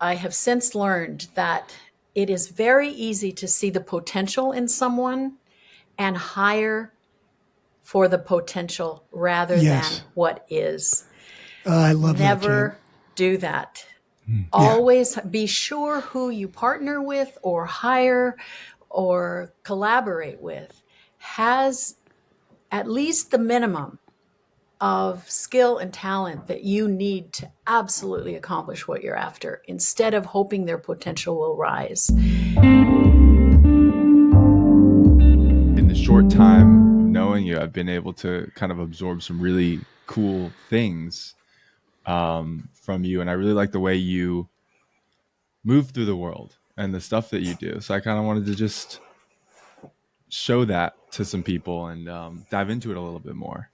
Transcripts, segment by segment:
I have since learned that it is very easy to see the potential in someone and hire for the potential rather than Yes. what is. I love that, Jen. Never do that. Yeah. Always be sure who you partner with or hire or collaborate with has at least the minimum of skill and talent that you need to absolutely accomplish what you're after instead of hoping their potential will rise. In the short time of knowing you, I've been able to kind of absorb some really cool things from you. And I really like the way you move through the world and the stuff that you do. So I kind of wanted to just show that to some people and dive into it a little bit more.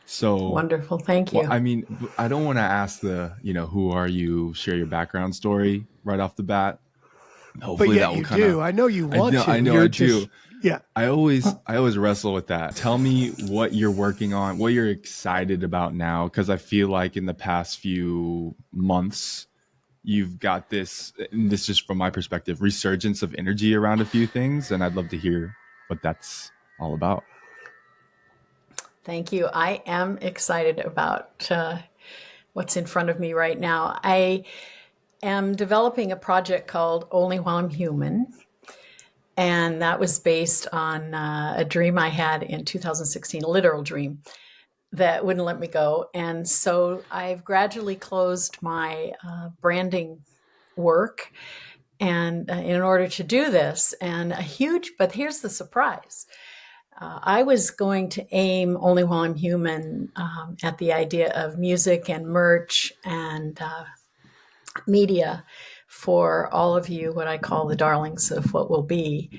So, Wonderful. Thank well, you. I mean, I don't want to ask who are you, share your background story right off the bat. But Hopefully yet that will you kind of, do. I know you want I to. know I You're do. just, yeah. I always wrestle with that. Tell me what you're working on, what you're excited about now, because I feel like in the past few months, you've got this, and this is from my perspective, resurgence of energy around a few things, and I'd love to hear what that's all about. Thank you. I am excited about what's in front of me right now. I am developing a project called Only While I'm Human. And that was based on a dream I had in 2016, a literal dream that wouldn't let me go. And so I've gradually closed my branding work. And in order to do this, but here's the surprise. I was going to aim Only While I'm Human at the idea of music and merch and media for all of you, what I call the darlings of what will be.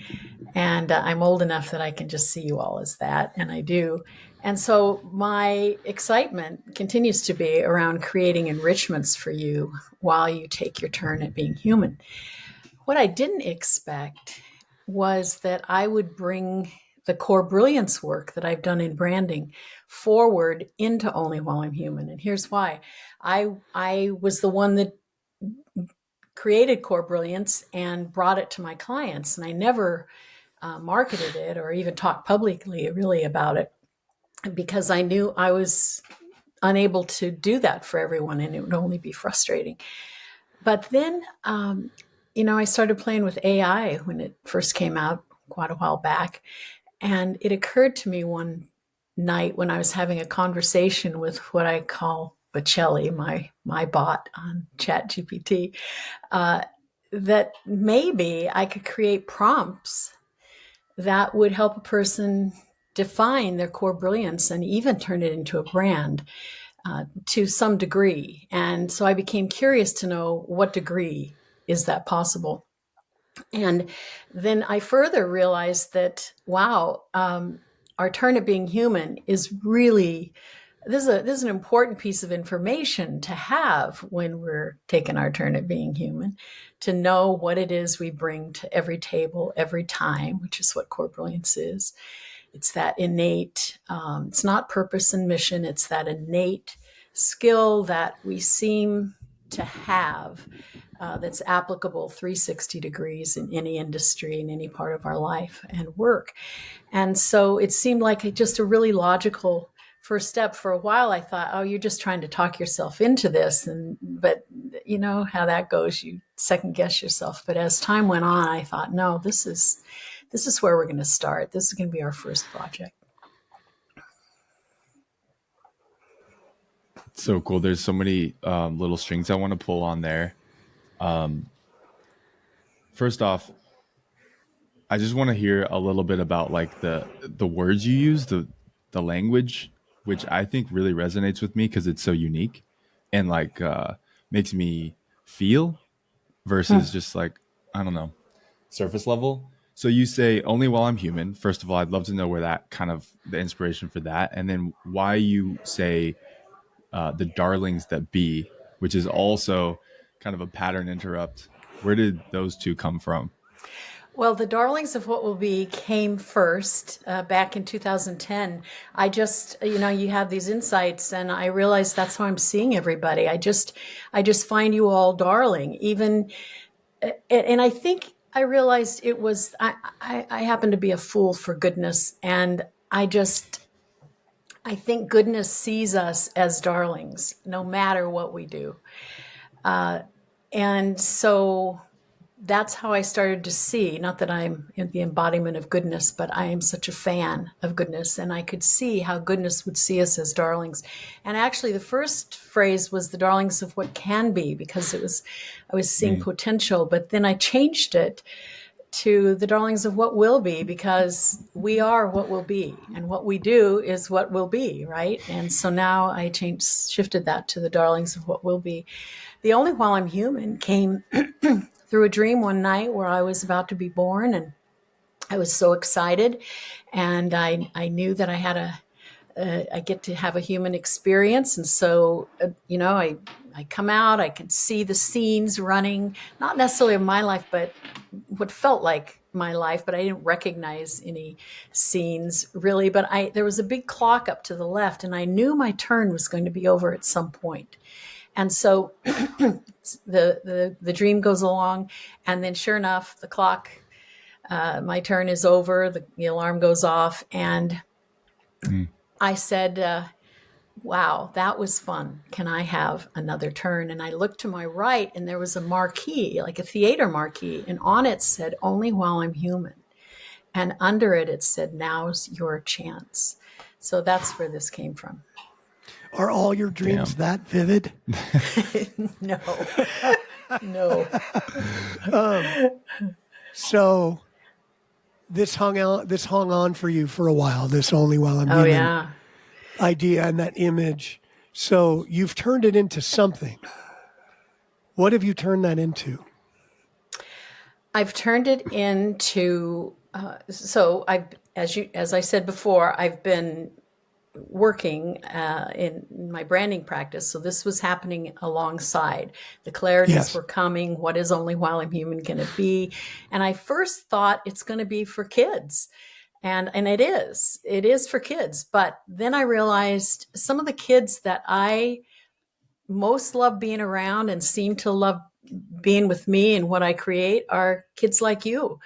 And I'm old enough that I can just see you all as that, and I do. And so my excitement continues to be around creating enrichments for you while you take your turn at being human. What I didn't expect was that I would bring the core brilliance work that I've done in branding forward into Only While I'm Human. And here's why. I was the one that created Core Brilliance and brought it to my clients, and I never marketed it or even talked publicly really about it because I knew I was unable to do that for everyone and it would only be frustrating. But then, I started playing with AI when it first came out quite a while back. And it occurred to me one night when I was having a conversation with what I call Bocelli, my bot on ChatGPT, that maybe I could create prompts that would help a person define their core brilliance and even turn it into a brand to some degree. And so I became curious to know what degree is that possible. And then I further realized that, wow, our turn at being human is really this is an important piece of information to have when we're taking our turn at being human, to know what it is we bring to every table every time, which is what core brilliance is. It's that innate, it's not purpose and mission, it's that innate skill that we seem to have that's applicable 360 degrees in any industry, in any part of our life and work. And so it seemed like just a really logical first step. For a while, I thought, oh, you're just trying to talk yourself into this. But you know how that goes. You second guess yourself. But as time went on, I thought, no, this is where we're going to start. This is going to be our first project. So cool. There's so many little strings I want to pull on there. First off, I just want to hear a little bit about like the words you use, the language, which I think really resonates with me because it's so unique and like makes me feel versus just like, I don't know, surface level. So you say only while I'm human. First of all, I'd love to know where that kind of the inspiration for that, and then why you say the darlings that be, which is also kind of a pattern interrupt. Where did those two come from? Well, the Darlings of What Will Be came first back in 2010. I just, you have these insights, and I realized that's how I'm seeing everybody. I just find you all darling. Even, and I think I realized it was I happen to be a fool for goodness, and I think goodness sees us as darlings, no matter what we do. And so that's how I started to see, not that I'm in the embodiment of goodness, but I am such a fan of goodness. And I could see how goodness would see us as darlings. And actually, the first phrase was the darlings of what can be, because I was seeing potential. But then I changed it to the darlings of what will be, because we are what will be, and what we do is what will be, right? And so now I shifted that to the darlings of what will be. The Only While I'm Human came through a dream one night where I was about to be born, and I was so excited, and I knew that I get to have a human experience. And so, I come out, I can see the scenes running, not necessarily of my life, but what felt like my life, but I didn't recognize any scenes really. But there was a big clock up to the left, and I knew my turn was going to be over at some point. And so the dream goes along, and then sure enough, the clock, my turn is over, the alarm goes off, and I said, wow, that was fun. Can I have another turn? And I looked to my right, and there was a marquee, like a theater marquee, and on it said, Only While I'm Human. And under it, it said, Now's your chance. So that's where this came from. Are all your dreams that vivid? No, no. So this hung on for you for a while, this Only While I'm Oh, Human yeah. idea and that image. So you've turned it into something. What have you turned that into? I've turned it into, as I said before, I've been working in my branding practice. So this was happening alongside. The clarities were coming. What is Only While I'm Human going to be? And I first thought it's going to be for kids. And it is for kids. But then I realized some of the kids that I most love being around and seem to love being with me and what I create are kids like you.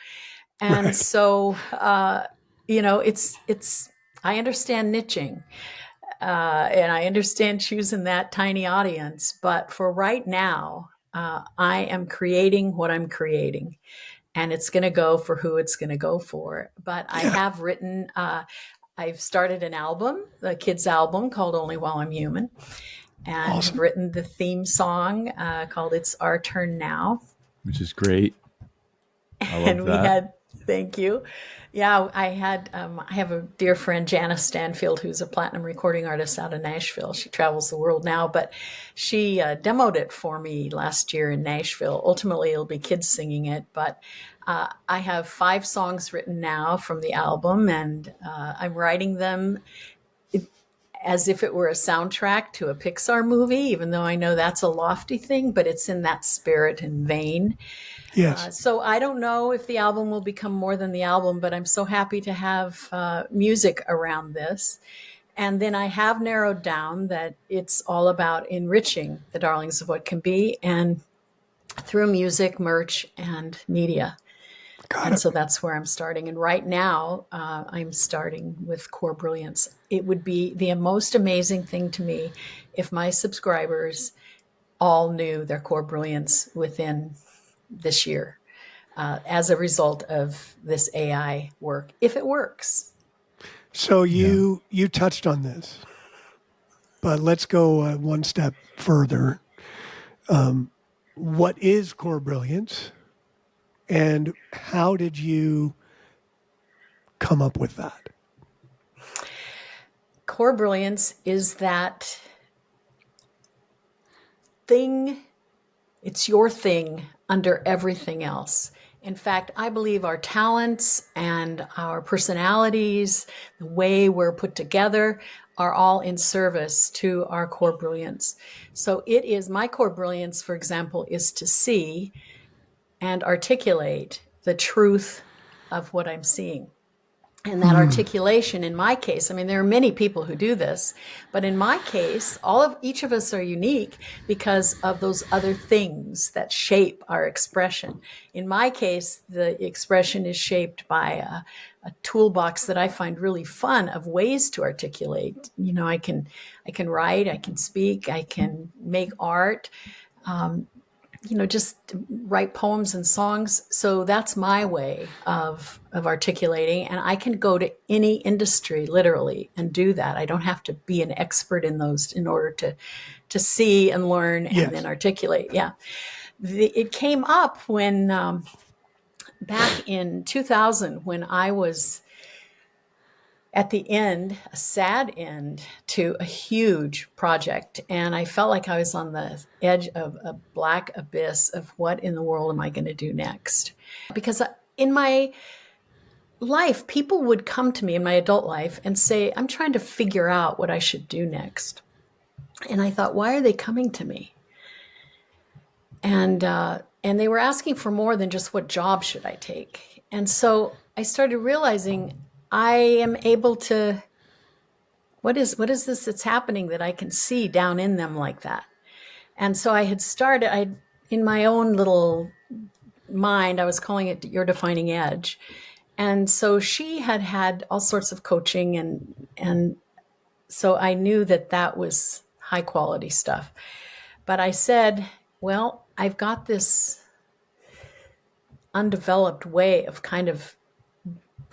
And so, it's, I understand niching, and I understand choosing that tiny audience. But for right now, I am creating what I'm creating, and it's going to go for who it's going to go for. But I have written, I've started an album, a kids album called Only While I'm Human, and I've written the theme song called It's Our Turn Now. Which is great. I love that. Thank you. Yeah, I have a dear friend, Janice Stanfield, who's a platinum recording artist out of Nashville. She travels the world now, but she demoed it for me last year in Nashville. Ultimately, it'll be kids singing it, but I have 5 songs written now from the album, and I'm writing them as if it were a soundtrack to a Pixar movie, even though I know that's a lofty thing, but it's in that spirit and vein. Yes. So I don't know if the album will become more than the album, but I'm so happy to have music around this. And then I have narrowed down that it's all about enriching the darlings of what can be, and through music, merch, and media. So that's where I'm starting. And right now, I'm starting with Core Brilliance. It would be the most amazing thing to me if my subscribers all knew their Core Brilliance within this year as a result of this AI work, if it works. So you touched on this, but let's go one step further. What is Core Brilliance, and how did you come up with that? Core Brilliance is that thing, it's your thing under everything else. In fact, I believe our talents and our personalities, the way we're put together, are all in service to our core brilliance. So it is, my core brilliance, for example, is to see and articulate the truth of what I'm seeing. And that articulation, in my case, I mean, there are many people who do this, but in my case, each of us are unique because of those other things that shape our expression. In my case, the expression is shaped by a toolbox that I find really fun of ways to articulate. You know, I can write, I can speak, I can make art. You know, just write poems and songs. So that's my way of articulating. And I can go to any industry literally and do that. I don't have to be an expert in those in order to see and learn and Yes. then articulate. Yeah. It came up when back in 2000, when I was at the end, a sad end to a huge project. And I felt like I was on the edge of a black abyss of what in the world am I going to do next? Because in my life, people would come to me in my adult life and say, I'm trying to figure out what I should do next. And I thought, why are they coming to me? And they were asking for more than just what job should I take. And so I started realizing I am able to, what is this that's happening that I can see down in them like that? And so I had started, in my own little mind, I was calling it Your Defining Edge. And so she had all sorts of coaching, and so I knew that was high quality stuff. But I said, well, I've got this undeveloped way of kind of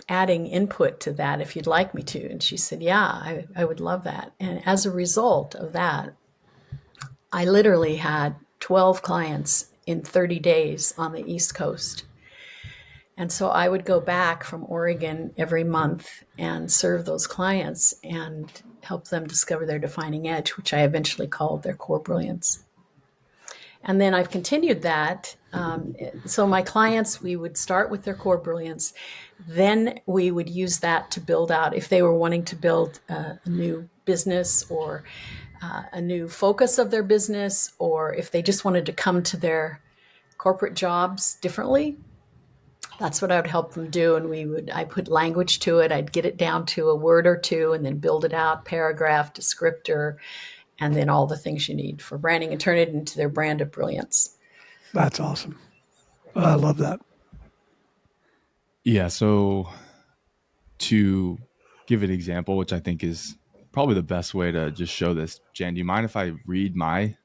adding input to that if you'd like me to. And she said, yeah, I would love that. And as a result of that, I literally had 12 clients in 30 days on the East Coast. And so I would go back from Oregon every month and serve those clients and help them discover their defining edge, which I eventually called their Core Brilliance. And then I've continued that. So my clients, we would start with their Core Brilliance. Then we would use that to build out, if they were wanting to build a new business or a new focus of their business, or if they just wanted to come to their corporate jobs differently. That's what I would help them do. And I put language to it. I'd get it down to a word or two and then build it out, paragraph, descriptor, and then all the things you need for branding and turn it into their brand of brilliance. That's awesome. I love that. Yeah. So to give an example, which I think is probably the best way to just show this, Jan, do you mind if I read my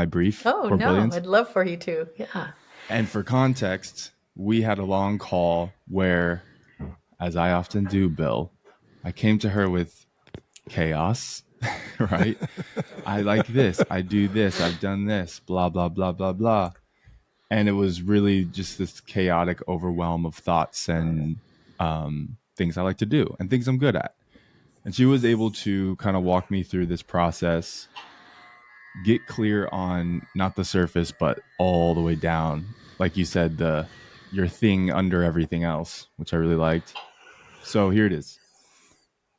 brief? Oh, Core no, Brilliance? I'd love for you to. Yeah. And for context, we had a long call where, as I often do, Bill, I came to her with chaos, right? I like this. I do this. I've done this, blah, blah, blah, blah, blah. And it was really just this chaotic overwhelm of thoughts and things I like to do and things I'm good at. And she was able to kind of walk me through this process, get clear on not the surface, but all the way down. Like you said, your thing under everything else, which I really liked. So here it is.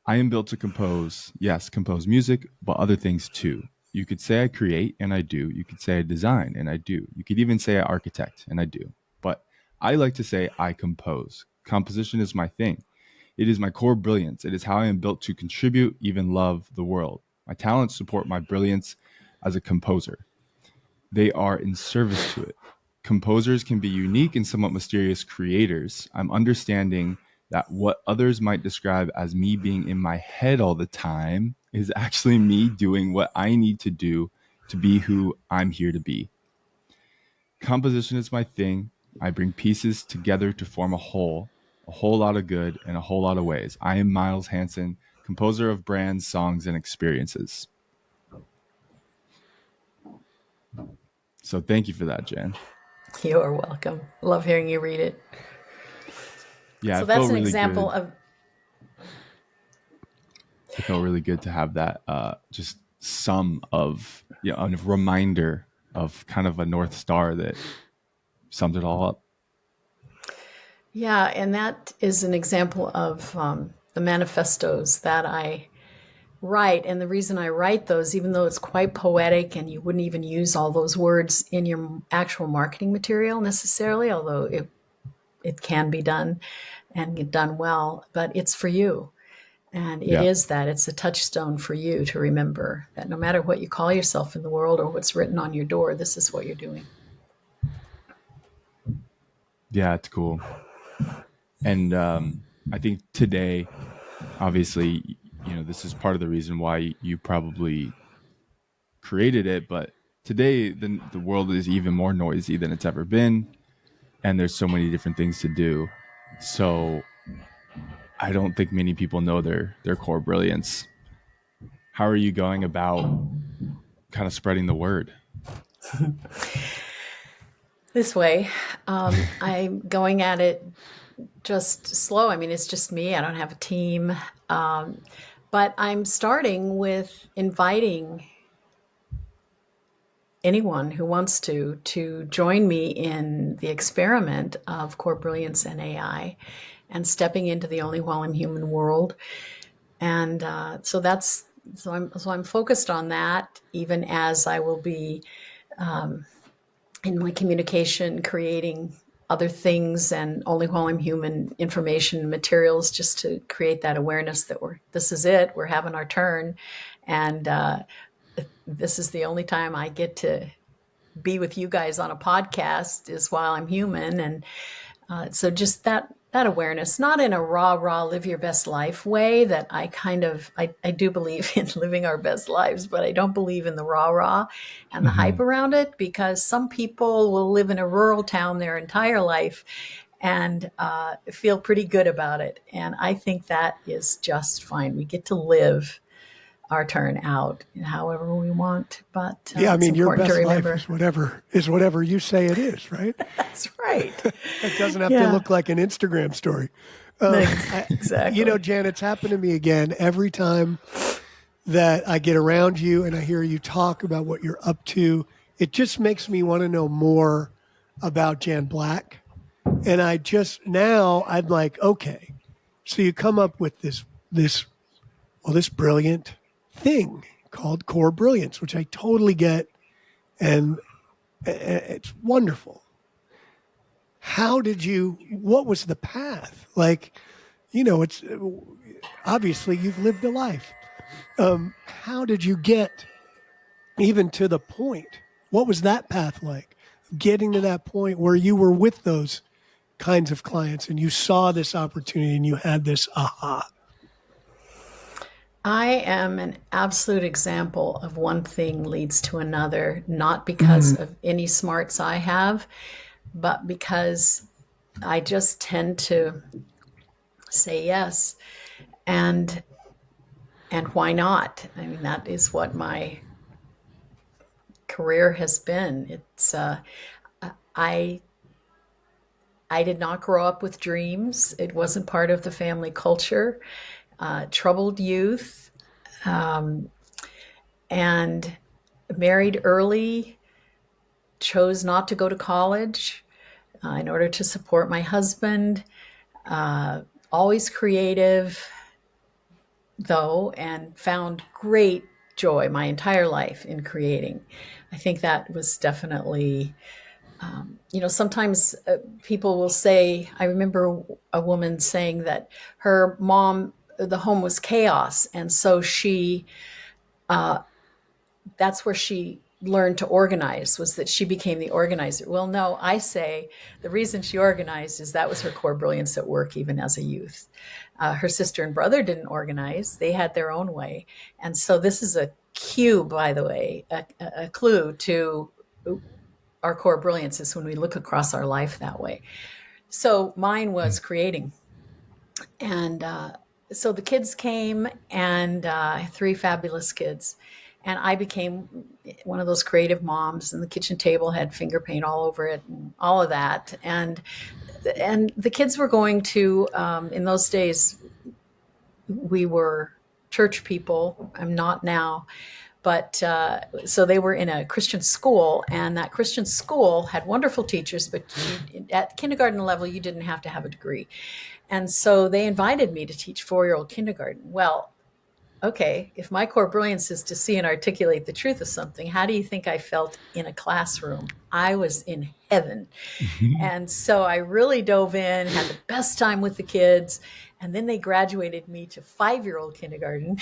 I am built to compose. Yes, compose music, but other things too. You could say I create, and I do. You could say I design, and I do. You could even say I architect, and I do. But I like to say I compose. Composition is my thing. It is my core brilliance. It is how I am built to contribute, even love the world. My talents support my brilliance as a composer. They are in service to it. Composers can be unique and somewhat mysterious creators. I'm understanding that what others might describe as me being in my head all the time is actually me doing what I need to do to be who I'm here to be. Composition is my thing. I bring pieces together to form a whole lot of good in a whole lot of ways. I am Miles Hansen, composer of brands, songs, and experiences. So thank you for that, Jan. You're welcome. Love hearing you read it. Yeah, So it that's felt an really example good. of. It felt really good to have that just sum of, a reminder of kind of a North Star that summed it all up. Yeah, and that is an example of the manifestos that I write. And the reason I write those, even though it's quite poetic and you wouldn't even use all those words in your actual marketing material necessarily, although it it can be done and get done well, but it's for you. And it Yeah. is that it's a touchstone for you to remember that no matter what you call yourself in the world or what's written on your door, this is what you're doing. Yeah, it's cool. And I think today, obviously, this is part of the reason why you probably created it. But today, the world is even more noisy than it's ever been. And there's so many different things to do. So I don't think many people know their core brilliance. How are you going about kind of spreading the word? This way, I'm going at it just slow. I mean, it's just me. I don't have a team. But I'm starting with inviting anyone who wants to join me in the experiment of Core Brilliance and AI and stepping into the only while I'm human world. And so I'm focused on that, even as I will be in my communication creating other things and only while I'm human information materials, just to create that awareness that this is it, we're having our turn, and this is the only time I get to be with you guys on a podcast is while I'm human. And so just that awareness, not in a rah live your best life way, that I do believe in living our best lives, but I don't believe in the rah and the hype around it, because some people will live in a rural town their entire life and feel pretty good about it. And I think that is just fine. We get to live our turn out however we want, but Yeah, I it's mean, your important to best life remember. is whatever you say it is, right? That's right. It doesn't have to Yeah. look like an Instagram story. Exactly. Jan, it's happened to me again every time that I get around you and I hear you talk about what you're up to. It just makes me want to know more about Jan Black. And I'm like, okay, so you come up with this brilliant thing called Core Brilliance, which I totally get, and it's wonderful. What was the path? Like, it's obviously you've lived a life. How did you get even to the point? What was that path like? Getting to that point where you were with those kinds of clients and you saw this opportunity and you had this aha. I am an absolute example of one thing leads to another, not because of any smarts I have, but because I just tend to say yes. And why not? I mean, that is what my career has been. I I did not grow up with dreams. It wasn't part of the family culture. Troubled youth, and married early, chose not to go to college in order to support my husband. Always creative, though, and found great joy my entire life in creating. I think that was definitely, sometimes people will say, I remember a woman saying that her mom, the home was chaos. And so that's where she learned to organize, was that she became the organizer. Well, no, I say the reason she organized is that was her core brilliance at work, even as a youth. Her sister and brother didn't organize. They had their own way. And so this is a cue, by the way, a clue to our core brilliance is when we look across our life that way. So mine was creating. And so the kids came, and three fabulous kids. And I became one of those creative moms, and the kitchen table had finger paint all over it and all of that. And the kids were going to, in those days, we were church people. I'm not now. But so they were in a Christian school, and that Christian school had wonderful teachers, but at kindergarten level, you didn't have to have a degree. And so they invited me to teach 4-year-old kindergarten. Well, okay, if my core brilliance is to see and articulate the truth of something, how do you think I felt in a classroom? I was in heaven. And so I really dove in, had the best time with the kids. And then they graduated me to 5-year-old kindergarten.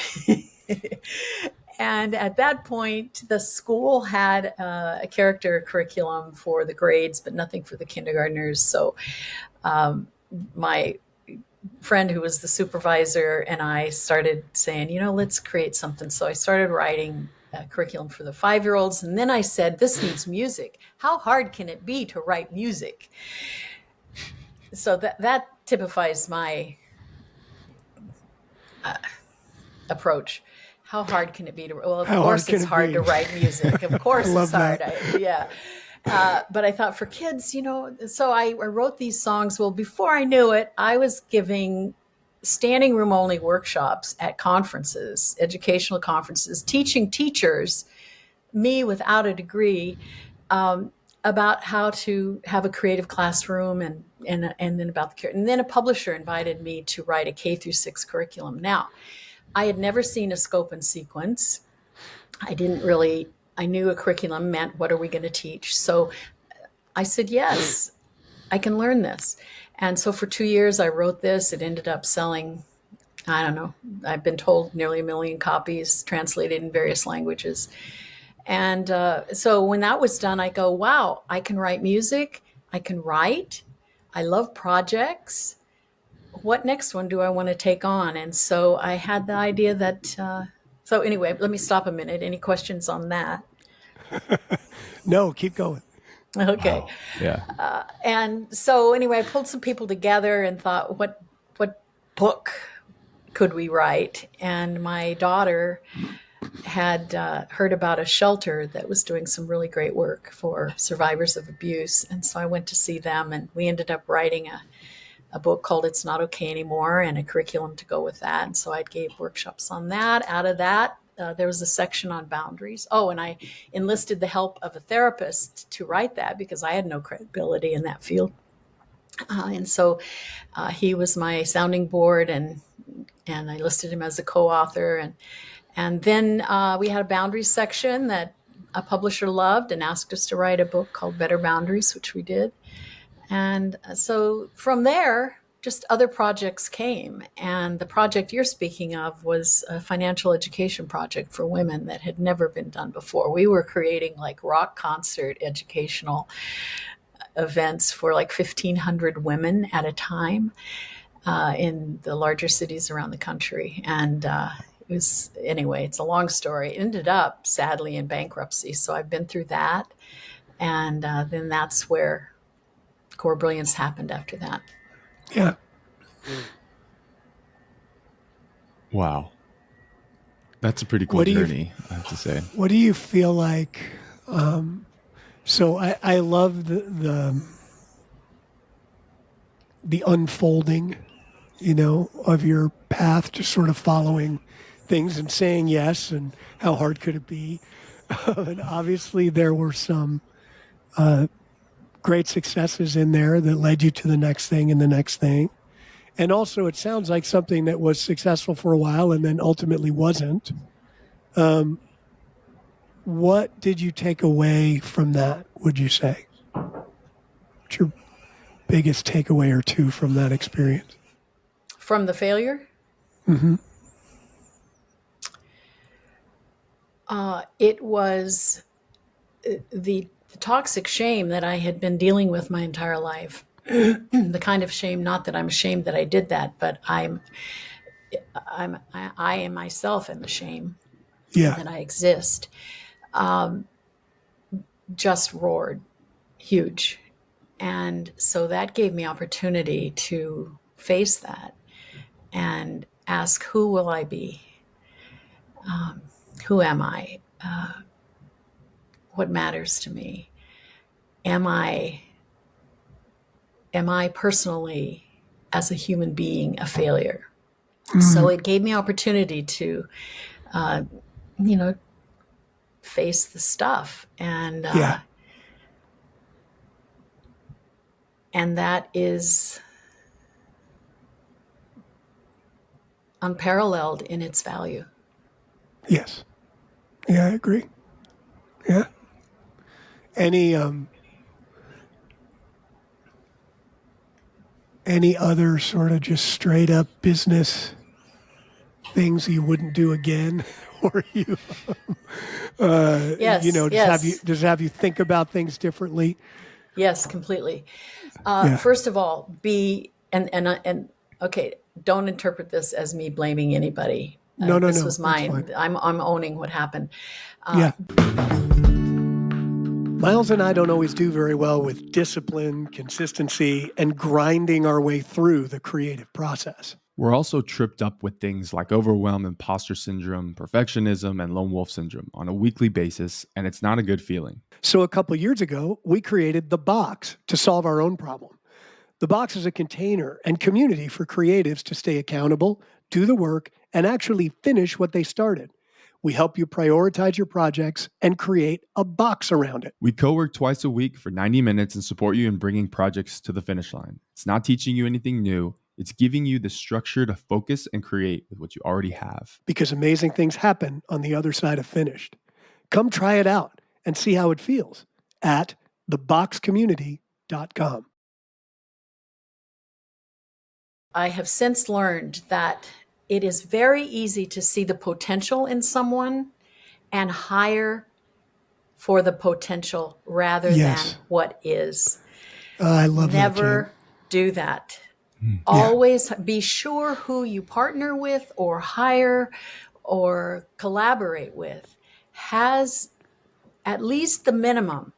And at that point, the school had a character curriculum for the grades, but nothing for the kindergartners. So my friend who was the supervisor and I started saying, let's create something. So I started writing a curriculum for the 5-year-olds. And then I said, this needs music. How hard can it be to write music? So that typifies my approach. How hard can it be to? Well, of How hard course can it's it hard be? to write music. Of I course it's love hard. that. Yeah. But I thought for kids, so I wrote these songs. Well, before I knew it, I was giving standing room only workshops at conferences, educational conferences, teaching teachers, me without a degree, about how to have a creative classroom and then about the, and then a publisher invited me to write a K-6 curriculum. Now, I had never seen a scope and sequence. I knew a curriculum meant what are we going to teach? So I said, yes, I can learn this. And so for 2 years, I wrote this. It ended up selling, I don't know, I've been told nearly 1 million copies, translated in various languages. And so when that was done, I go, wow, I can write music. I can write. I love projects. What next one do I want to take on? And so I had the idea that, so anyway, let me stop a minute. Any questions on that? No, keep going. Okay. Wow. Yeah. And so anyway, I pulled some people together and thought, what book could we write? And my daughter had heard about a shelter that was doing some really great work for survivors of abuse. And so I went to see them, and we ended up writing a book called It's Not Okay Anymore and a curriculum to go with that. And so I gave workshops on that. Out of that, there was a section on boundaries. Oh, and I enlisted the help of a therapist to write that because I had no credibility in that field. And so he was my sounding board, and I listed him as a co-author. And then we had a boundaries section that a publisher loved and asked us to write a book called Better Boundaries, which we did. And so from there, just other projects came. And the project you're speaking of was a financial education project for women that had never been done before. We were creating like rock concert educational events for like 1,500 women at a time in the larger cities around the country. And it was, anyway, it's a long story. It ended up sadly in bankruptcy. So I've been through that. And then that's where Core Brilliance happened after that. Yeah. Wow. That's a pretty cool What do you journey, I have to say. What do you feel like? So I love the unfolding, of your path, just sort of following things and saying yes, and how hard could it be? And obviously, there were some great successes in there that led you to the next thing and the next thing. And also, it sounds like something that was successful for a while and then ultimately wasn't. What did you take away from that, would you say? What's your biggest takeaway or two from that experience? From the failure? It was the toxic shame that I had been dealing with my entire life. The kind of shame, not that I'm ashamed that I did that, but I am myself in the shame Yeah. that I exist. Just roared huge. And so that gave me opportunity to face that and ask, who will I be? Who am I? What matters to me? Am I personally, as a human being, a failure? So it gave me opportunity to, face the stuff. And Yeah. and that is unparalleled in its value. Yes. Yeah, I agree. Yeah. Any other sort of just straight up business things you wouldn't do again, or Yes, yes, does it have you think about things differently? yes, completely. Yeah. First of all, and okay, don't interpret this as me blaming anybody. No, no, This no. was That's fine. mine. I'm owning what happened. Yeah. Miles and I don't always do very well with discipline, consistency, and grinding our way through the creative process. We're also tripped up with things like overwhelm, imposter syndrome, perfectionism, and lone wolf syndrome on a weekly basis, and it's not a good feeling. So a couple years ago, we created the box to solve our own problem. The box is a container and community for creatives to stay accountable, do the work, and actually finish what they started. We help you prioritize your projects and create a box around it. We co-work twice a week for 90 minutes and support you in bringing projects to the finish line. It's not teaching you anything new. It's giving you the structure to focus and create with what you already have. Because amazing things happen on the other side of finished. Come try it out and see how it feels at theboxcommunity.com. I have since learned that it is very easy to see the potential in someone and hire for the potential rather Yes. than what is. I love that, Jen. Never do that. Always be sure who you partner with or hire or collaborate with has at least the minimum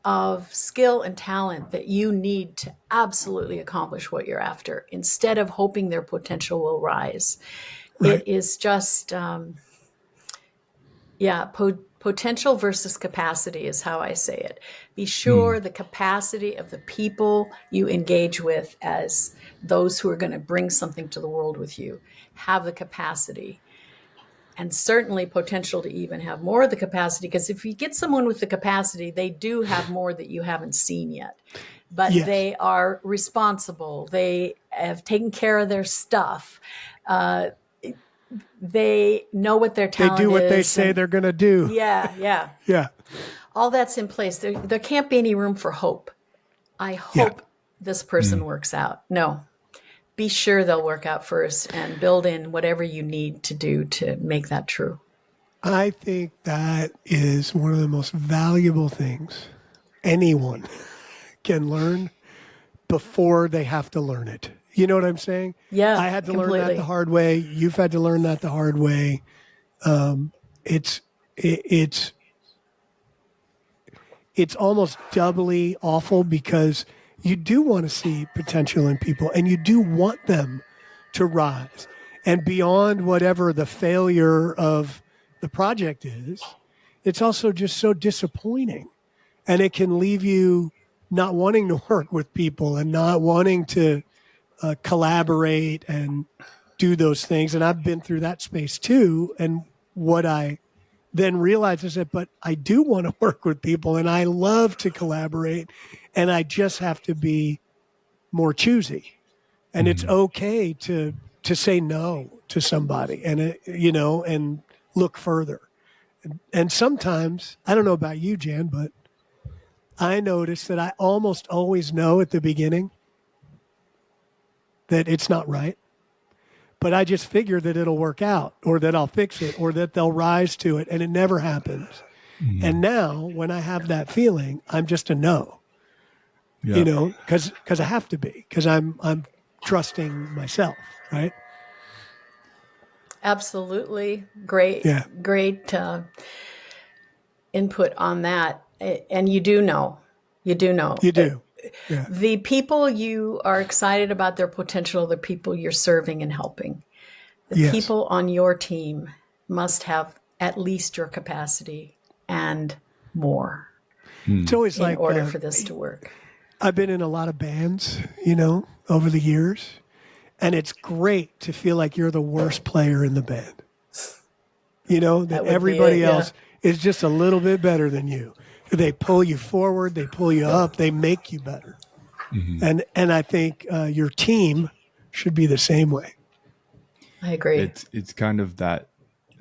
of skill and talent that you need to absolutely accomplish what you're after instead of hoping their potential will rise. Right. It is just, potential versus capacity is how I say it. Be sure the capacity of the people you engage with as those who are going to bring something to the world with you have the capacity. And certainly potential to even have more of the capacity, because if you get someone with the capacity, they do have more that you haven't seen yet. But Yes. they are responsible. They have taken care of their stuff. They know what their They talent do what is. they say they're going to do. Yeah. Yeah. All that's in place. There can't be any room for hope. I hope this person works out. No. Be sure they'll work out first and build in whatever you need to do to make that true. I think that is one of the most valuable things anyone can learn before they have to learn it. You know what I'm saying? Yeah, I had to learn that completely. the hard way. You've had to learn that the hard way. It's it, it's it's almost doubly awful because you do want to see potential in people and you do want them to rise. And beyond whatever the failure of the project is, it's also just so disappointing. And it can leave you not wanting to work with people and not wanting to collaborate and do those things. And I've been through that space too. And what I then realized is that, but I do want to work with people and I love to collaborate and I just have to be more choosy. And it's okay to say no to somebody and, and look further. And sometimes, I don't know about you, Jan, but I notice that I almost always know at the beginning that it's not right. But I just figure that it'll work out or that I'll fix it or that they'll rise to it. And it never happens. And now when I have that feeling, I'm just a no, because I have to be, because I'm trusting myself. Right. Absolutely. Great, Yeah. great input on that. And you do know. You do know. You do. Yeah. The people you are excited about their potential are the people you're serving and helping. The Yes. people on your team must have at least your capacity and more It's always in like order for this to work. I've been in a lot of bands, over the years. And it's great to feel like you're the worst player in the band. That would be everybody it, yeah. else is just a little bit better than you. They pull you forward, they pull you up, they make you better. And I think your team should be the same way. I agree. It's kind of that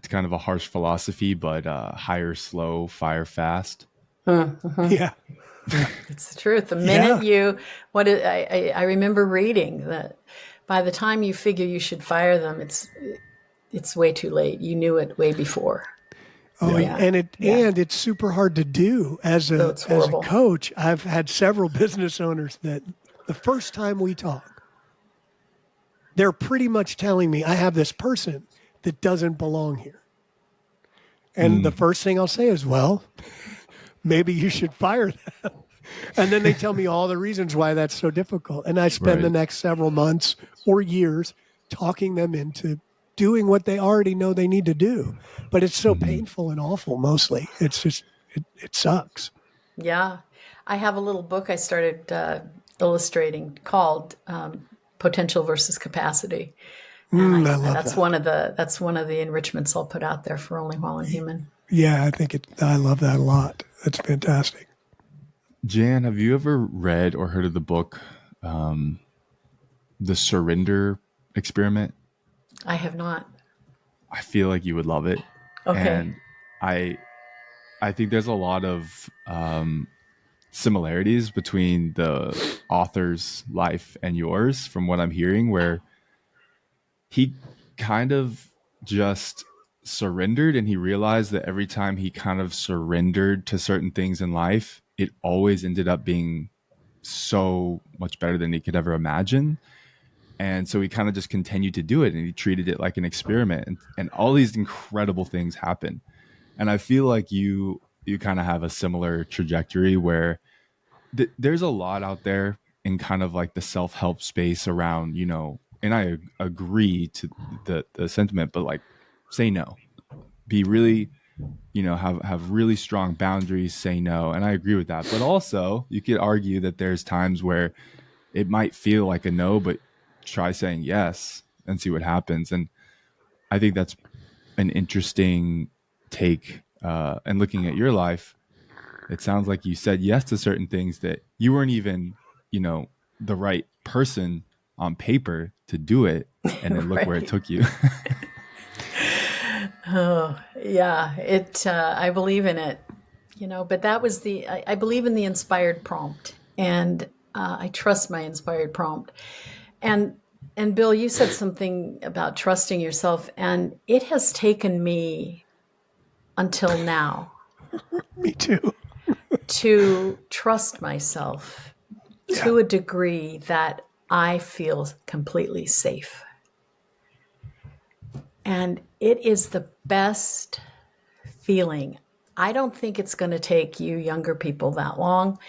it's kind of a harsh philosophy, but hire slow, fire fast. Yeah. Yeah. It's the truth. The minute Yeah. you, I remember reading that by the time you figure you should fire them, it's way too late. You knew it way before. Oh, Yeah. Yeah, yeah. and it's super hard to do as Oh, a it's as a horrible. coach. I've had several business owners that the first time we talk, they're pretty much telling me I have this person that doesn't belong here. And the Mm, first thing I'll say is, well, maybe you should fire them. And then they tell me all the reasons why that's so difficult. And I spend the right. next several months or years talking them into doing what they already know they need to do. But it's so Hmm. painful and awful mostly. It's just, it sucks. Yeah. I have a little book I started illustrating called Potential versus Capacity. And I love that's that. one of the enrichments I'll put out there for Only While I'm Human. Yeah, I love that a lot. That's fantastic. Jan, have you ever read or heard of the book, The Surrender Experiment? I have not. I feel like you would love it. Okay. And I I think there's a lot of similarities between the author's life and yours from what I'm hearing, where he kind of just surrendered and he realized that every time he kind of surrendered to certain things in life, it always ended up being so much better than he could ever imagine. And so he kind of just continued to do it and he treated it like an experiment, and all these incredible things happen. And I feel like you kind of have a similar trajectory where there's a lot out there in kind of like the self-help space around, and I agree to the sentiment, but like say no, be really, have really strong boundaries, say no. And I agree with that. But also you could argue that there's times where it might feel like a no, but try saying yes and see what happens. And I think that's an interesting take. And looking at your life, it sounds like you said yes to certain things that you weren't even, the right person on paper to do it. And then look where it Right. took you. Oh, yeah. I believe in it, but that was I believe in the inspired prompt, and I trust my inspired prompt. And, and Bill, you said something about trusting yourself, and it has taken me until now Me too. to trust myself Yeah. to a degree that I feel completely safe. And it is the best feeling. I don't think it's going to take you younger people that long,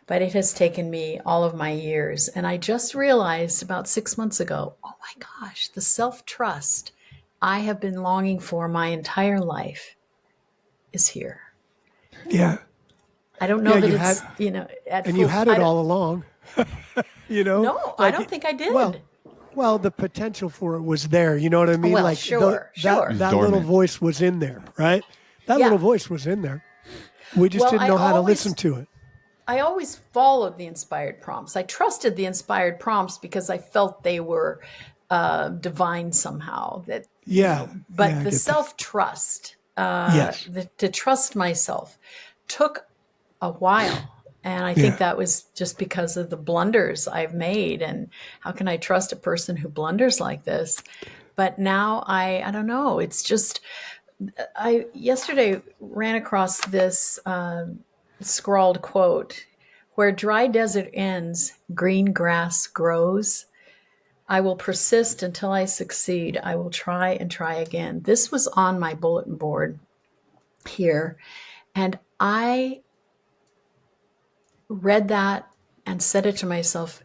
but it has taken me all of my years. And I just realized about 6 months ago, oh my gosh, the self trust I have been longing for my entire life is here. Yeah. I don't know Yeah. that it's, at And you full, had it all along, no, I like, don't think I well, did. well, the potential for it was there. You know what I mean? Well, Like sure, that, It sure. was that little dormant. voice was in there, right? That little Yeah. voice was in there. We just Well, didn't know how to listen to it. I always followed the inspired prompts. I trusted the inspired prompts because I felt they were divine somehow. Yeah. Yeah. But I the get that. self trust, Yes. to trust myself, took a while. And I think Yeah. that was just because of the blunders I've made. And how can I trust a person who blunders like this? But now I don't know. It's just, I yesterday ran across this scrawled quote: "Where dry desert ends, green grass grows. I will persist until I succeed. I will try and try again." This was on my bulletin board here, and I read that and said it to myself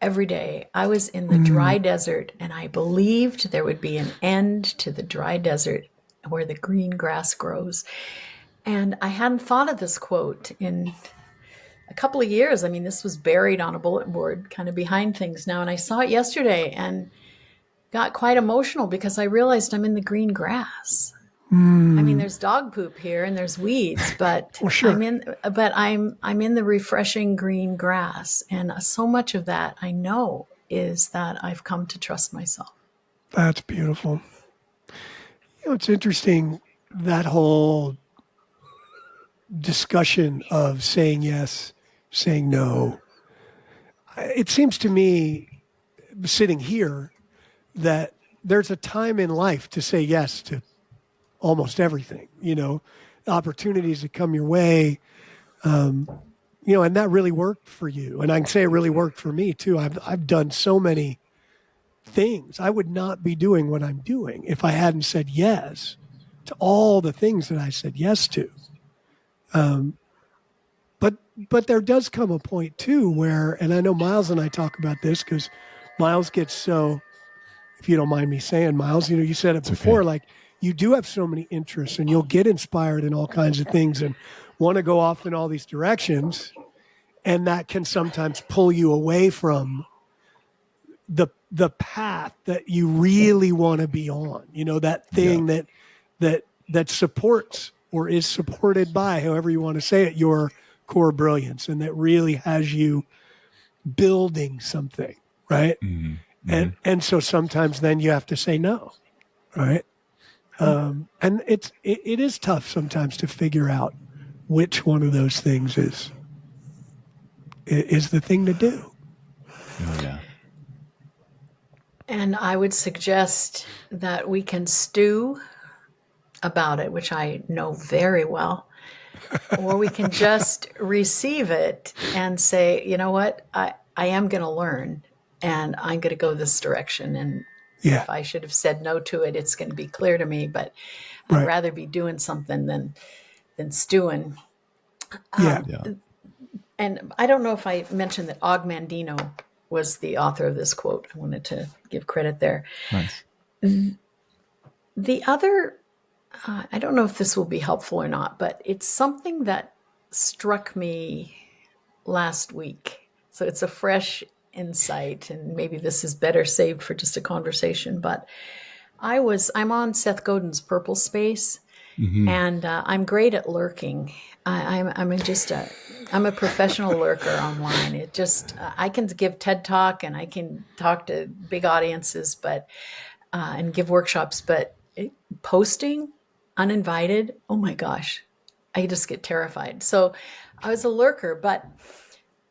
every day. I was in the dry desert, and I believed there would be an end to the dry desert where the green grass grows. And I hadn't thought of this quote in a couple of years. I mean, this was buried on a bulletin board, kind of behind things now. And I saw it yesterday and got quite emotional because I realized I'm in the green grass. I mean, there's dog poop here and there's weeds, but Well, sure. I'm in the refreshing green grass. And so much of that I know is that I've come to trust myself. That's beautiful. It's interesting, that whole discussion of saying yes, saying no. It seems to me, sitting here, that there's a time in life to say yes to almost everything, opportunities that come your way, and that really worked for you. And I can say it really worked for me too. I've done so many things. I would not be doing what I'm doing if I hadn't said yes to all the things that I said yes to. But there does come a point too where, and I know Miles and I talk about this because Miles gets so, if you don't mind me saying, Miles, you said it It's before, okay. like you do have so many interests and you'll get inspired in all kinds of things and want to go off in all these directions. And that can sometimes pull you away from the path that you really want to be on, that Yeah. thing that supports or is supported by, however you want to say it, your core brilliance, and that really has you building something, right? Hmm. Hmm. And so sometimes then you have to say no, right? And it is tough sometimes to figure out which one of those things is the thing to do. Oh yeah. And I would suggest that we can stew about it, which I know very well, or we can just receive it and say, you know what, I am going to learn and I'm going to go this direction. And Yeah, if I should have said no to it, it's going to be clear to me, but I'd right. rather be doing something than stewing. Yeah, Yeah. And I don't know if I mentioned that Og Mandino was the author of this quote. I wanted to give credit there. Nice. The other, I don't know if this will be helpful or not, but it's something that struck me last week. So it's a fresh insight, and maybe this is better saved for just a conversation. But I'm on Seth Godin's Purple Space, Hmm. and I'm great at lurking. I'm a professional lurker online. It just I can give TED Talk and I can talk to big audiences, but and give workshops, but posting uninvited, oh my gosh, I just get terrified. So I was a lurker, but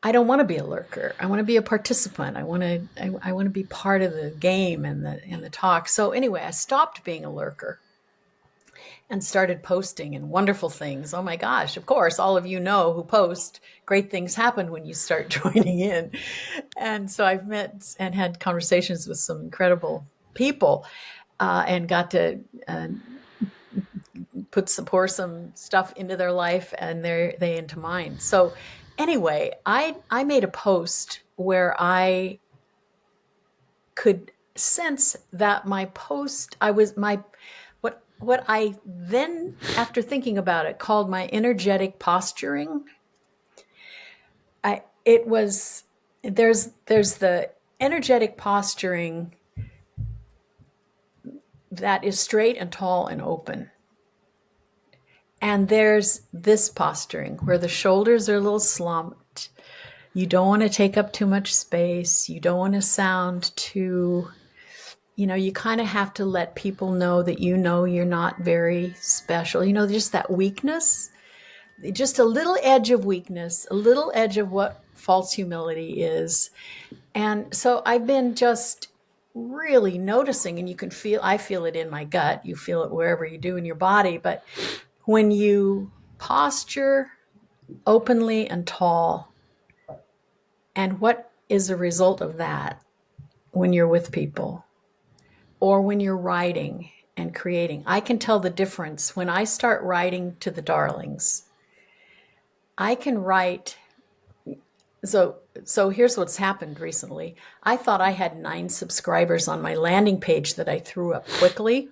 I don't want to be a lurker. I want to be a participant. I want to be part of the game and the talk. So anyway, I stopped being a lurker and started posting and wonderful things. Oh my gosh, of course, all of you know who post, great things happen when you start joining in. And so I've met and had conversations with some incredible people and got to pour some stuff into their life and they into mine. So anyway, I made a post where I could sense that my post, I was my what I then, after thinking about it, called my energetic posturing. It was there's the energetic posturing that is straight and tall and open. And there's this posturing where the shoulders are a little slumped. You don't want to take up too much space. You don't want to sound too, you kind of have to let people know that you're not very special. Just that weakness, just a little edge of weakness, a little edge of what false humility is. And so I've been just really noticing, and I feel it in my gut. You feel it wherever you do in your body. But when you posture openly and tall, and what is a result of that when you're with people or when you're writing and creating? I can tell the difference when I start writing to the darlings. I can write. So here's what's happened recently. I thought I had 9 subscribers on my landing page that I threw up quickly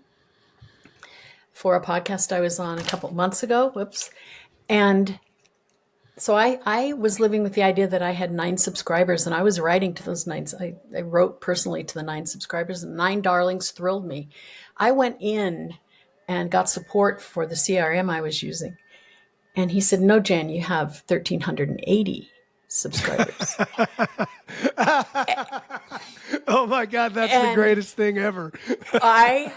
for a podcast I was on a couple of months ago. Whoops. And so I was living with the idea that I had 9 subscribers, and I was writing to those 9. I wrote personally to the 9 subscribers, and 9 darlings thrilled me. I went in and got support for the CRM I was using. And he said, no, Jan, you have 1,380 subscribers. Oh my God, that's the And greatest thing ever. I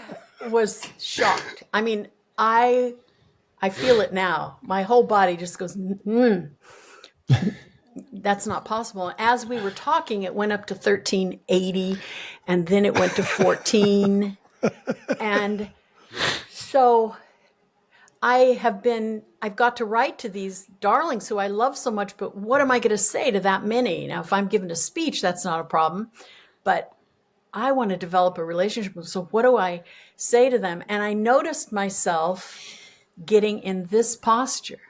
was shocked. I mean, I feel it now. My whole body just goes, that's not possible. As we were talking, it went up to 1380 and then it went to 14. And so I've got to write to these darlings who I love so much, but what am I going to say to that many? Now, if I'm giving a speech, that's not a problem, but I want to develop a relationship. So what do I say to them? And I noticed myself getting in this posture.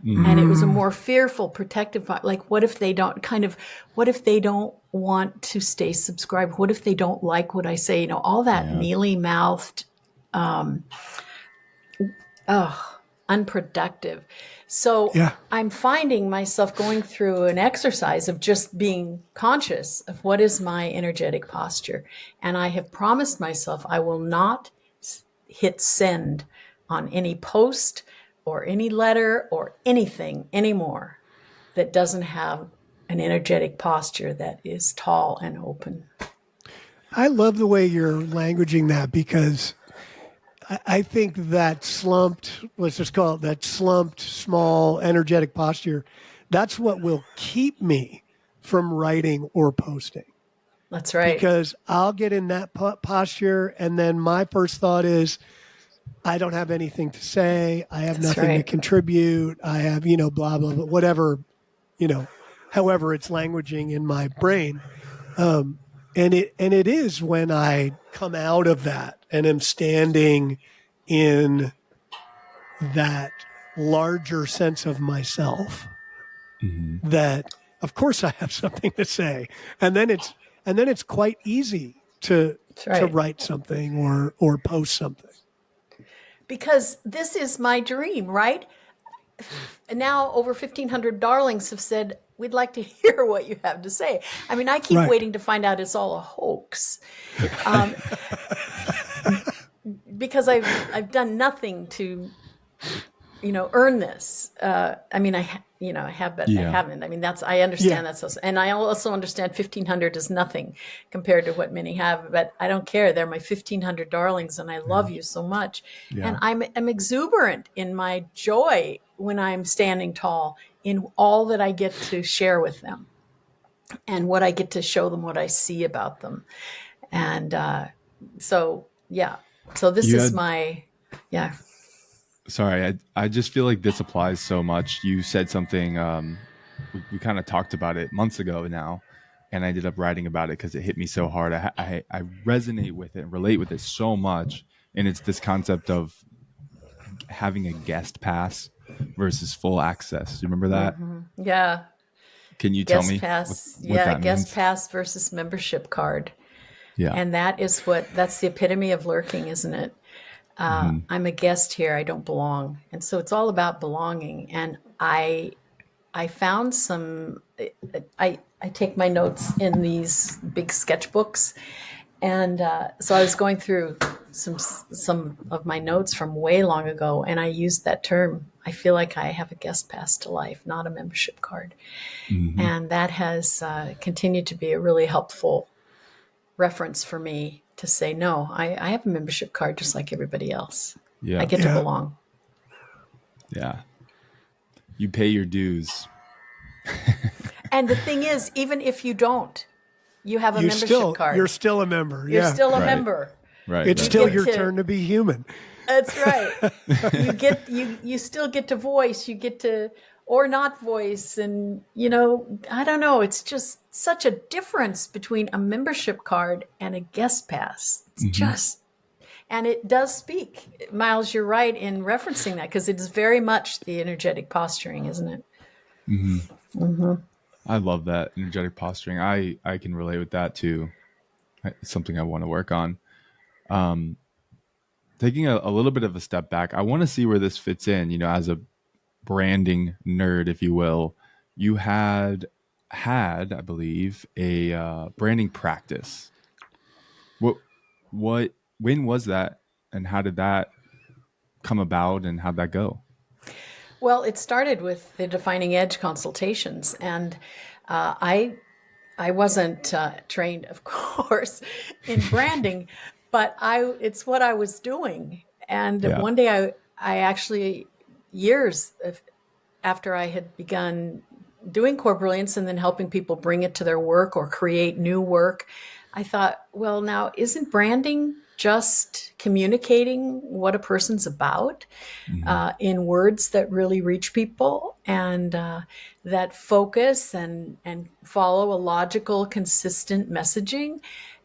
And it was a more fearful, protective, like, what if they don't want to stay subscribed? What if they don't like what I say? All that mealy mouthed, unproductive. So I'm finding myself going through an exercise of just being conscious of what is my energetic posture. And I have promised myself I will not hit send on any post or any letter or anything anymore that doesn't have an energetic posture that is tall and open. I love the way you're languaging that, because I think that slumped, let's just call it that slumped, small, energetic posture, that's what will keep me from writing or posting. That's right. Because I'll get in that posture, and then my first thought is, I don't have anything to say. I have nothing to contribute. I have, blah, blah, blah, whatever, however it's languaging in my brain. And it is when I come out of that and am standing in that larger sense of myself, that of course I have something to say. And then it's quite easy to write something or post something. Because this is my dream, right? Now over 1,500 darlings have said, we'd like to hear what you have to say. I mean, I keep waiting to find out it's all a hoax. Because I've done nothing to, earn this. I mean, I have, but I haven't. I mean, I understand that. So, and I also understand 1,500 is nothing compared to what many have, but I don't care. They're my 1,500 darlings and I love you so much. And I'm exuberant in my joy when I'm standing tall in all that I get to share with them and what I get to show them, what I see about them. And so this is my. Sorry, I just feel like this applies so much. You said something, we kind of talked about it months ago now, and I ended up writing about it because it hit me so hard. I resonate with it and relate with it so much. And it's this concept of having a guest pass versus full access. Do you remember that? Mm-hmm. Yeah. Can you guest tell me pass, what that guest means? pass versus membership card. Yeah. And that's the epitome of lurking, isn't it? I'm a guest here. I don't belong. And so it's all about belonging. And I found I take my notes in these big sketchbooks. And so I was going through some of my notes from way long ago, and I used that term. I feel like I have a guest pass to life, not a membership card. Mm-hmm. And that has continued to be a really helpful reference for me to say, no, I have a membership card just like everybody else. Yeah. I get to belong. Yeah. You pay your dues. And the thing is, even if you don't, you have a membership card. You're still a member. You're still a member. Right. It's still your turn to be human. That's right. You still get to voice, you get to, or not voice. And, I don't know. It's just such a difference between a membership card and a guest pass. It's and it does speak. Miles, you're right in referencing that, because it's very much the energetic posturing, isn't it? Mm-hmm. Mm-hmm. I love that energetic posturing. I can relate with that too. It's something I want to work on. Taking a little bit of a step back, I want to see where this fits in, as a branding nerd, if you will. You had, I believe, a branding practice. When was that, and how did that come about, and how'd that go? Well, it started with the Defining Edge consultations, and I wasn't trained, of course, in branding, but it's what I was doing. And Yeah. one day I actually, years after I had begun doing Core Brilliance and then helping people bring it to their work or create new work, I thought, well, now isn't branding just communicating what a person's about in words that really reach people and that focus and follow a logical, consistent messaging?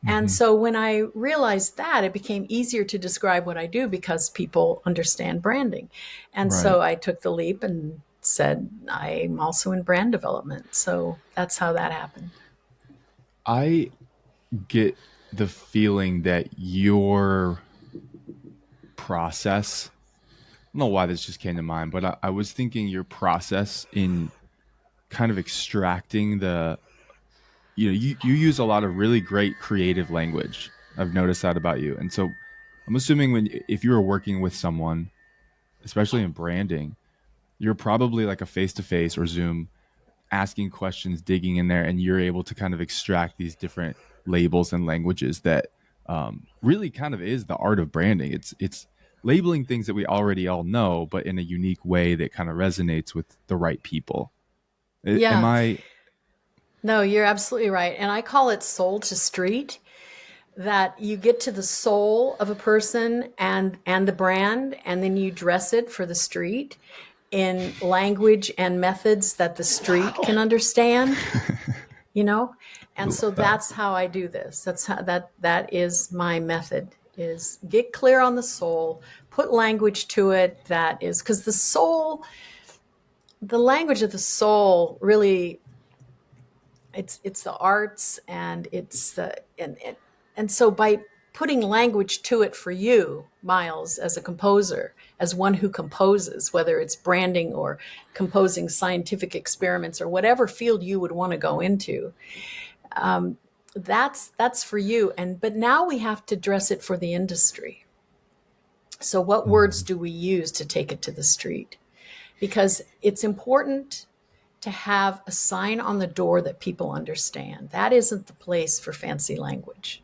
And so when I realized that, it became easier to describe what I do because people understand branding. And Right. so I took the leap and said, I'm also in brand development. So that's how that happened. I get the feeling that your process, I don't know why this just came to mind, but I was thinking your process in kind of extracting you use a lot of really great creative language. I've noticed that about you. And so I'm assuming if you were working with someone, especially in branding, you're probably like a face to face or Zoom asking questions, digging in there, and you're able to kind of extract these different labels and languages that really kind of is the art of branding. It's labeling things that we already all know, but in a unique way that kind of resonates with the right people. Am Yeah, I? no, you're absolutely right. And I call it soul to street, that you get to the soul of a person and the brand, and then you dress it for the street in language and methods that the street can understand, you know? And so that's how I do this. That's how that is my method, is get clear on the soul, put language to it that is, because the soul, the language of the soul really, it's the arts, and it's the and so by putting language to it for you, Miles, as a composer, as one who composes, whether it's branding or composing scientific experiments or whatever field you would want to go into, that's for you. But now we have to dress it for the industry. So what words do we use to take it to the street? Because it's important to have a sign on the door that people understand. That isn't the place for fancy language.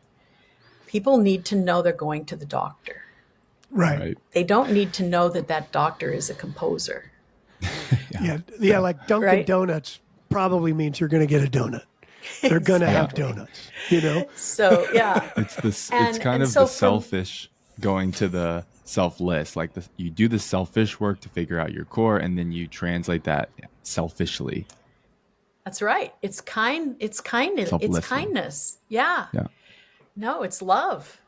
People need to know they're going to the doctor. Right. Right. They don't need to know that that doctor is a composer. Yeah. Like Dunkin' Right. Donuts probably means you're going to get a donut. They're going to have donuts, you know? So, yeah. It's And kind of so the selfish going to the selfless. Like you do the selfish work to figure out your core, and then you translate that selfishly. That's right. It's kindness. It's Selflessly. kindness. Yeah. Yeah. No, it's love.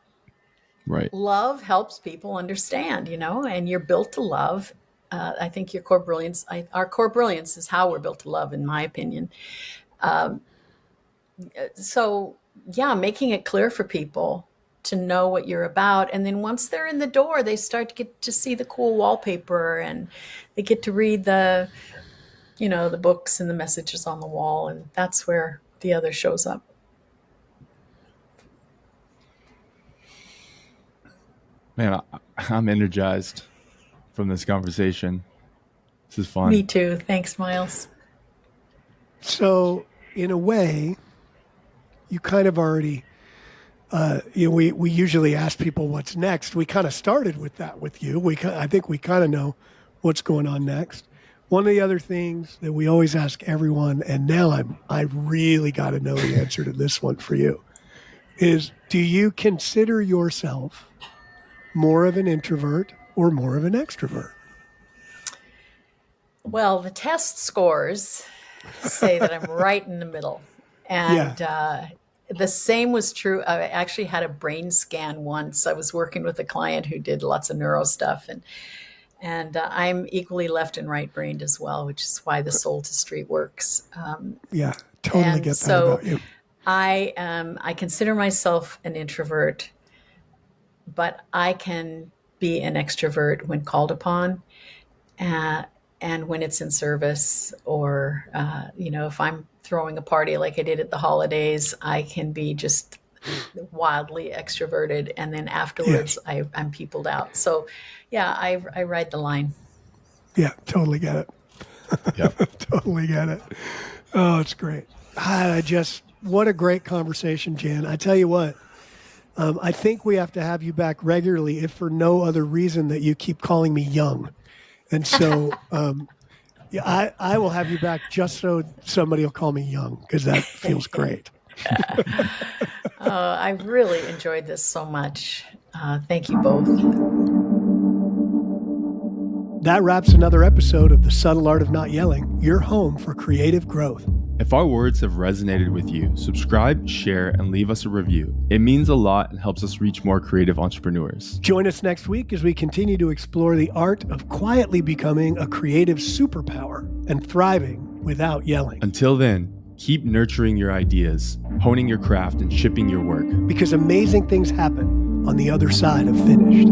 Right. Love helps people understand, and you're built to love. I think our core brilliance is how we're built to love, in my opinion. So yeah, making it clear for people to know what you're about. And then once they're in the door, they start to get to see the cool wallpaper, and they get to read the books and the messages on the wall. And that's where the other shows up. Man, I'm energized from this conversation. This is fun. Me too. Thanks, Miles. So, in a way, you kind of already, we usually ask people what's next. We kind of started with that with you. I think we kind of know what's going on next. One of the other things that we always ask everyone, and now I really got to know the answer to this one for you, is do you consider yourself more of an introvert or more of an extrovert? Well, the test scores say that I'm right in the middle. And the same was true. I actually had a brain scan once. I was working with a client who did lots of neuro stuff. And I'm equally left and right brained as well, which is why the soul to street works. Yeah, totally get that about you. I consider myself an introvert, but I can be an extrovert when called upon, and when it's in service, or if I'm throwing a party like I did at the holidays, I can be just wildly extroverted, and then afterwards I'm peopled out. So yeah, I ride the line. Yeah, totally get it. Yep. Totally get it. Oh, it's great. What a great conversation, Jan. I tell you what, I think we have to have you back regularly, if for no other reason that you keep calling me young. And so yeah, I will have you back just so somebody will call me young, because that feels great. I really enjoyed this so much. Thank you both. That wraps another episode of The Subtle Art of Not Yelling, your home for creative growth. If our words have resonated with you, subscribe, share, and leave us a review. It means a lot and helps us reach more creative entrepreneurs. Join us next week as we continue to explore the art of quietly becoming a creative superpower and thriving without yelling. Until then, keep nurturing your ideas, honing your craft, and shipping your work. Because amazing things happen on the other side of finished.